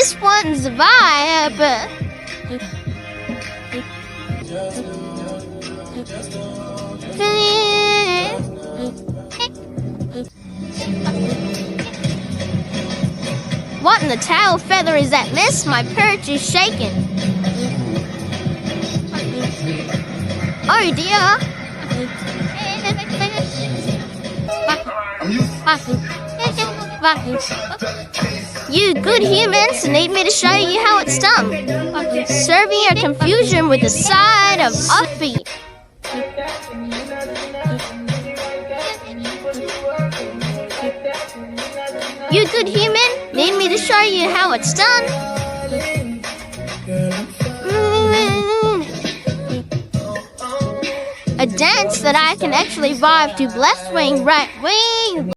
this one's a vibe. What in the tail feather is that, miss? My perch is shaking. Oh dear. You good humans need me to show you how it's done. Serving your confusion with a side of offbeat. You good human need me to show you how it's done. A dance that I can actually vibe to left wing, right wing.